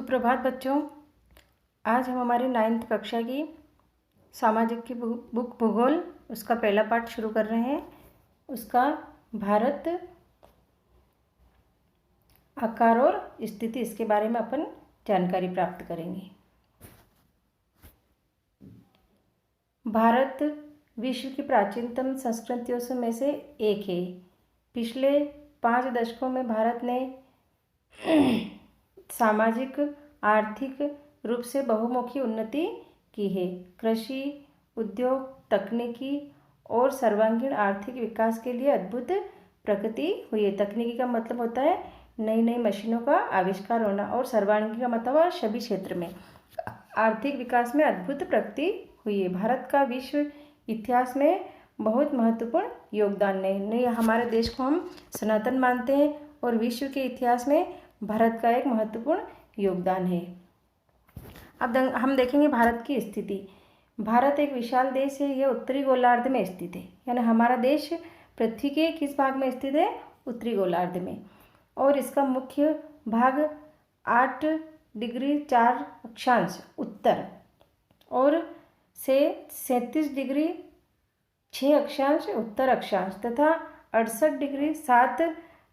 सुप्रभात बच्चों। आज हम हमारी 9th कक्षा की सामाजिक की बुक भूगोल उसका पहला पाठ शुरू कर रहे हैं। उसका भारत आकार और स्थिति, इसके बारे में अपन जानकारी प्राप्त करेंगे। भारत विश्व की प्राचीनतम संस्कृतियों में से एक है। पिछले 5 दशकों में भारत ने सामाजिक आर्थिक रूप से बहुमुखी उन्नति की है। कृषि, उद्योग, तकनीकी और सर्वांगीण आर्थिक विकास के लिए अद्भुत प्रगति हुई है। तकनीकी का मतलब होता है नई नई मशीनों का आविष्कार होना, और सर्वांगीण का मतलब सभी क्षेत्र में आर्थिक विकास में अद्भुत प्रगति हुई है। भारत का विश्व इतिहास में बहुत महत्वपूर्ण योगदान है। नहीं, हमारे देश को हम सनातन मानते हैं और विश्व के इतिहास में भारत का एक महत्वपूर्ण योगदान है। अब हम देखेंगे भारत की स्थिति। भारत एक विशाल देश है। यह उत्तरी गोलार्ध में स्थित है, यानी हमारा देश पृथ्वी के किस भाग में स्थित है? उत्तरी गोलार्ध में। और इसका मुख्य भाग 8 डिग्री 4 अक्षांश उत्तर और से 37 डिग्री 6 अक्षांश उत्तर अक्षांश तथा 68 डिग्री 7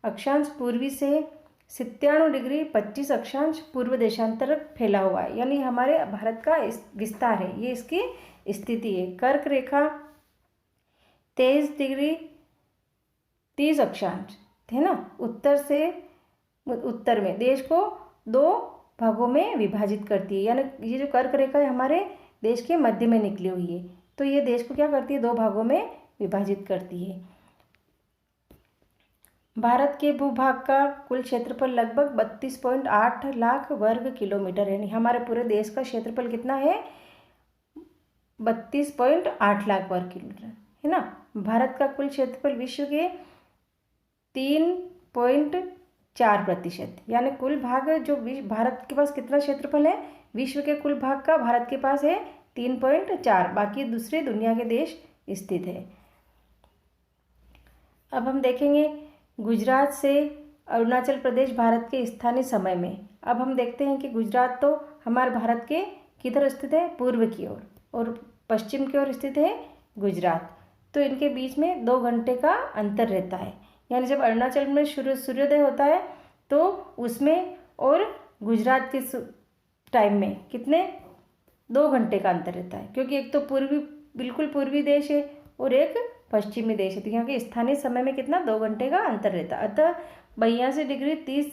अक्षांश पूर्वी से 97 डिग्री 25 अक्षांश पूर्व देशांतर फैला हुआ है। यानी हमारे भारत का विस्तार है, ये इसकी स्थिति है। कर्क रेखा 23 डिग्री 30 अक्षांश है ना, उत्तर से उत्तर में देश को 2 भागों में विभाजित करती है। यानी ये जो कर्क रेखा है हमारे देश के मध्य में निकली हुई है, तो ये देश को क्या करती है? 2 भागों में विभाजित करती है। भारत के भूभाग का कुल क्षेत्रफल लगभग 32.8 लाख वर्ग किलोमीटर है। हमारे पूरे देश का क्षेत्रफल कितना है? 32.8 लाख वर्ग किलोमीटर है ना। भारत का कुल क्षेत्रफल विश्व के 3.4%, यानी कुल भाग जो भारत के पास कितना क्षेत्रफल है? विश्व के कुल भाग का भारत के पास है 3.4, बाकी दूसरे दुनिया के देश स्थित है। अब हम देखेंगे गुजरात से अरुणाचल प्रदेश भारत के स्थानीय समय में। अब हम देखते हैं कि गुजरात तो हमारे भारत के किधर स्थित है? पूर्व की ओर, और पश्चिम की ओर स्थित है गुजरात। तो इनके बीच में 2 घंटे का अंतर रहता है। यानी जब अरुणाचल में सूर्योदय होता है तो उसमें और गुजरात के टाइम में कितने? 2 घंटे का अंतर रहता है, क्योंकि एक तो बिल्कुल पूर्वी देश है और एक पश्चिमी देश है। तो यहाँ के स्थानीय समय में कितना? 2 घंटे का अंतर रहता है। अतः 82 डिग्री 30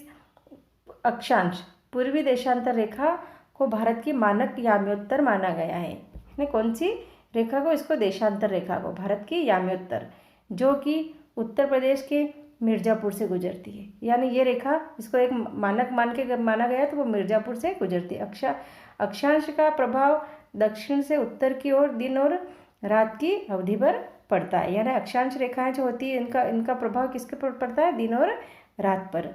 अक्षांश पूर्वी देशांतर रेखा को भारत की मानक याम्योत्तर माना गया है। कौन सी रेखा को? इसको देशांतर रेखा को, भारत की याम्योत्तर, जो कि उत्तर प्रदेश के मिर्ज़ापुर से गुजरती है। यानी ये रेखा, इसको एक मानक माना गया तो वो मिर्ज़ापुर से गुजरती है। अक्षांश का प्रभाव दक्षिण से उत्तर की ओर दिन और रात की अवधि पर पड़ता है। यानी अक्षांश रेखाएं जो होती है इनका प्रभाव किसके पर पड़ता है? दिन और रात पर।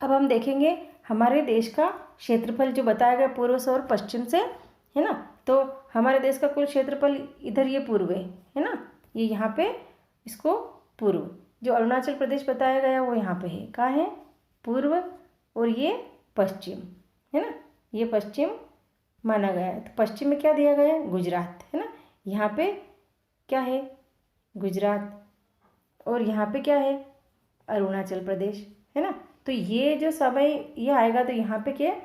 अब हम देखेंगे हमारे देश का क्षेत्रफल जो बताया गया पूर्व से और पश्चिम से, है ना। तो हमारे देश का कुल क्षेत्रफल इधर ये पूर्व है ना, ये यहाँ पे इसको पूर्व, जो अरुणाचल प्रदेश बताया गया वो यहाँ पे है। कहाँ है? पूर्व, और ये पश्चिम है ना, ये पश्चिम माना गया है। तो पश्चिम में क्या दिया गया है? गुजरात है ना। यहाँ पे क्या है? गुजरात, और यहाँ पे क्या है? अरुणाचल प्रदेश है ना। तो ये जो समय ये आएगा तो यहाँ पे क्या?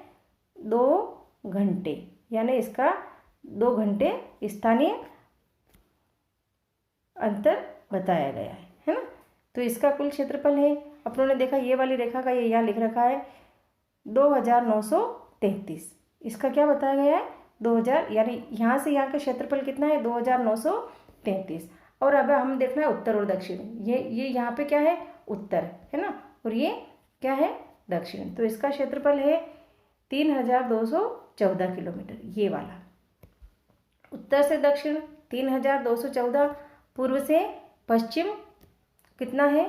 2 घंटे, यानी इसका 2 घंटे स्थानीय अंतर बताया गया है ना। तो इसका कुल क्षेत्रफल है, अपनों ने देखा ये वाली रेखा का, ये यहाँ लिख रखा है 2933। इसका क्या बताया गया है? 2000, यानी यहाँ से यहाँ का क्षेत्रफल कितना है? 2933। और अब हम देखना है उत्तर और दक्षिण। ये यहाँ पे क्या है? उत्तर है ना, और ये क्या है? दक्षिण। तो इसका क्षेत्रफल है 3214 किलोमीटर, ये वाला। उत्तर से दक्षिण 3214, पूर्व से पश्चिम कितना है?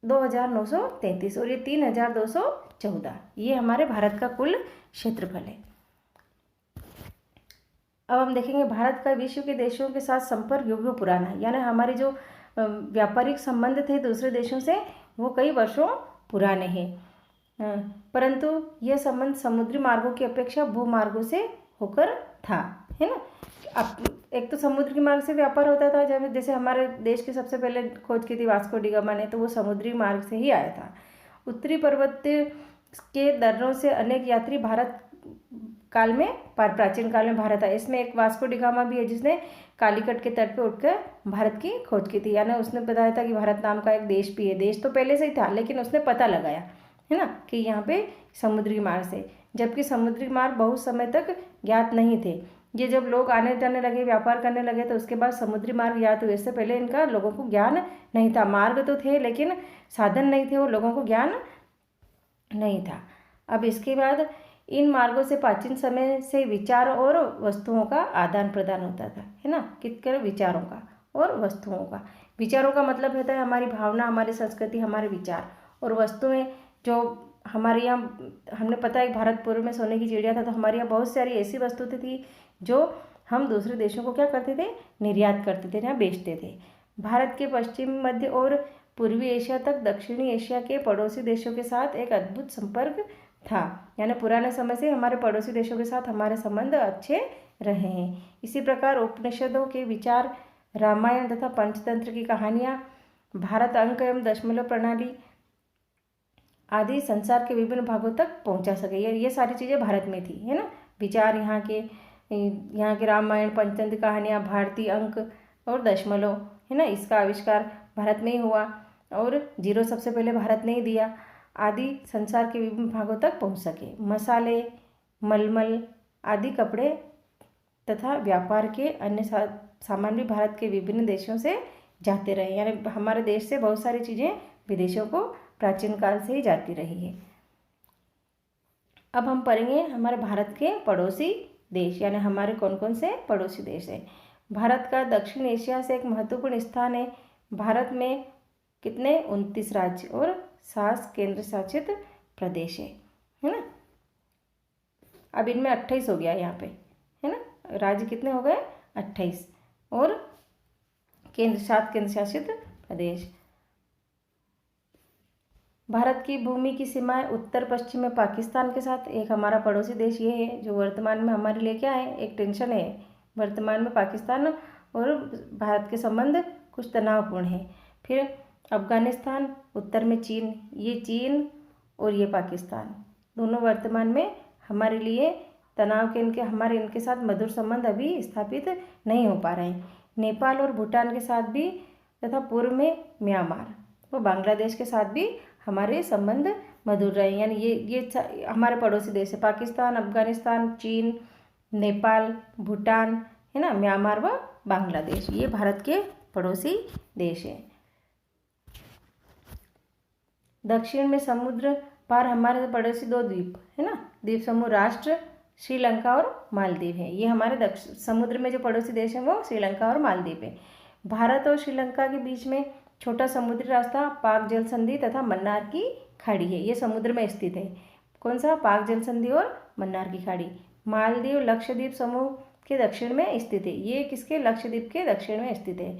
2933, और ये 3214, ये हमारे भारत का कुल क्षेत्रफल है। अब हम देखेंगे भारत का विश्व के देशों के साथ संपर्क युगों पुराना है। यानी हमारे जो व्यापारिक संबंध थे दूसरे देशों से वो कई वर्षों पुराने हैं। परंतु यह संबंध समुद्री मार्गों की अपेक्षा भूमार्गों से होकर था, है ना। अब एक तो समुद्री मार्ग से व्यापार होता था, जब जैसे हमारे देश की सबसे पहले खोज की थी वास्को डी गामा ने, तो वो समुद्री मार्ग से ही आया था। उत्तरी पर्वतीय के दर्रों से अनेक यात्री भारत काल में प्राचीन काल में भारत आए। इसमें एक वास्को डी गामा भी है जिसने कालीकट के तट पे उठकर भारत की खोज की थी, यानी उसने बताया था कि भारत नाम का एक देश भी है। देश तो पहले से ही था, लेकिन उसने पता लगाया, है ना, कि यहाँ पे समुद्री मार्ग से, जबकि समुद्री मार्ग बहुत समय तक ज्ञात नहीं थे। ये जब लोग आने जाने लगे, व्यापार करने लगे, तो उसके बाद समुद्री मार्ग ज्ञात हुए। इससे पहले इनका लोगों को ज्ञान नहीं था। मार्ग तो थे लेकिन साधन नहीं थे, वो लोगों को ज्ञान नहीं था। अब इसके बाद इन मार्गों से प्राचीन समय से विचार और वस्तुओं का आदान प्रदान होता था, है ना। किसके? विचारों का और वस्तुओं का। विचारों का मतलब होता है हमारी भावना, हमारी संस्कृति, हमारे विचार। और वस्तुएं जो हमारे यहाँ, हमने पता है भारतपुर में सोने की चिड़िया था, तो हमारे यहाँ बहुत सारी ऐसी वस्तुएं थी जो हम दूसरे देशों को क्या करते थे? निर्यात करते थे, यहाँ बेचते थे। भारत के पश्चिम, मध्य और पूर्वी एशिया तक दक्षिणी एशिया के पड़ोसी देशों के साथ एक अद्भुत संपर्क था, यानी पुराने समय से हमारे पड़ोसी देशों के साथ हमारे संबंध अच्छे रहे हैं। इसी प्रकार उपनिषदों के विचार, रामायण तथा पंचतंत्र की कहानियाँ, भारत अंक एवं दशमलव प्रणाली आदि संसार के विभिन्न भागों तक पहुंचा सके। ये सारी चीज़ें भारत में थी, है ना। विचार यहाँ के रामायण, पंचतंत्र कहानियाँ, भारतीय अंक और दशमलव, है ना, इसका आविष्कार भारत में ही हुआ। और जीरो सबसे पहले भारत ने ही दिया, आदि संसार के विभिन्न भागों तक पहुंच सके। मसाले, मलमल आदि कपड़े तथा व्यापार के अन्य सामान भी भारत के विभिन्न देशों से जाते रहे, यानी हमारे देश से बहुत सारी चीज़ें विदेशों को प्राचीन काल से ही जाती रही है। अब हम पढ़ेंगे हमारे भारत के पड़ोसी देश, यानी हमारे कौन कौन से पड़ोसी देश हैं। भारत का दक्षिण एशिया से एक महत्वपूर्ण स्थान है। भारत में कितने? 29 राज्य और 7 केंद्र शासित प्रदेश है ना। अब इनमें 28 हो गया यहाँ पे, है ना। राज्य कितने हो गए? 28 और 7 केंद्र शासित प्रदेश। भारत की भूमि की सीमाएं उत्तर पश्चिम में पाकिस्तान के साथ, एक हमारा पड़ोसी देश ये है जो वर्तमान में हमारे लिए क्या है? एक टेंशन है। वर्तमान में पाकिस्तान और भारत के संबंध कुछ तनावपूर्ण है। फिर अफगानिस्तान, उत्तर में चीन, ये चीन और ये पाकिस्तान, दोनों वर्तमान में हमारे लिए तनाव के इनके साथ मधुर संबंध अभी स्थापित नहीं हो पा रहे हैं। नेपाल और भूटान के साथ भी, तथा पूर्व में म्यांमार व बांग्लादेश के साथ भी हमारे संबंध मधुर रहे, यानी ये हमारे पड़ोसी देश है। पाकिस्तान, अफगानिस्तान, चीन, नेपाल, भूटान, है ना, म्यांमार व बांग्लादेश, ये भारत के पड़ोसी देश हैं। दक्षिण में समुद्र पार हमारे पड़ोसी 2 द्वीप, है ना, द्वीप समूह राष्ट्र श्रीलंका और मालदीव है। ये हमारे समुद्र में जो पड़ोसी देश हैं वो श्रीलंका और मालदीव है। भारत और श्रीलंका के बीच में छोटा समुद्री रास्ता पाक जल संधि तथा मन्नार की खाड़ी है, ये समुद्र में स्थित है। कौन सा? पाक जल संधि और मन्नार की खाड़ी। मालदीव लक्षद्वीप समूह के दक्षिण में स्थित है, ये किसके? लक्षद्वीप के दक्षिण में स्थित है।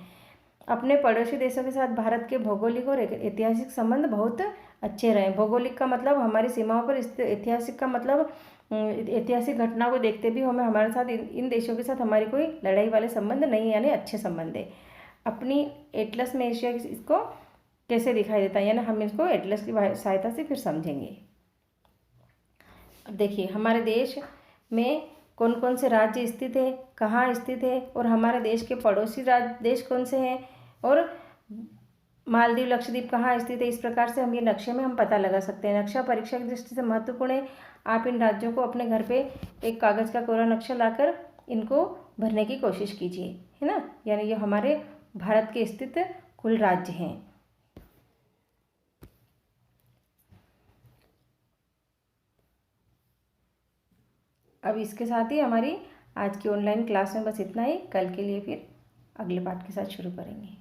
अपने पड़ोसी देशों के साथ भारत के भौगोलिक और ऐतिहासिक संबंध बहुत अच्छे रहे। भौगोलिक का मतलब हमारी सीमाओं पर, ऐतिहासिक का मतलब ऐतिहासिक घटनाओं को देखते भी हमें हमारे साथ इन देशों के साथ हमारी कोई लड़ाई वाले संबंध नहीं है, यानी अच्छे संबंध है। अपनी एटलस में एशिया इसको कैसे दिखाई देता है, यानी हम इसको एटलस की सहायता से फिर समझेंगे। अब देखिए हमारे देश में कौन कौन से राज्य स्थित है, कहाँ स्थित है, और हमारे देश के पड़ोसी देश कौन से हैं, और मालदीव लक्षद्वीप कहाँ स्थित है। इस प्रकार से हम ये नक्शे में हम पता लगा सकते हैं। नक्शा परीक्षा की दृष्टि से महत्वपूर्ण है। आप इन राज्यों को अपने घर पे एक कागज़ का कोरा नक्शा लाकर इनको भरने की कोशिश कीजिए, है ना, यानी ये हमारे भारत के स्थित कुल राज्य हैं। अब इसके साथ ही हमारी आज की ऑनलाइन क्लास में बस इतना ही। कल के लिए फिर अगले पाठ के साथ शुरू करेंगे।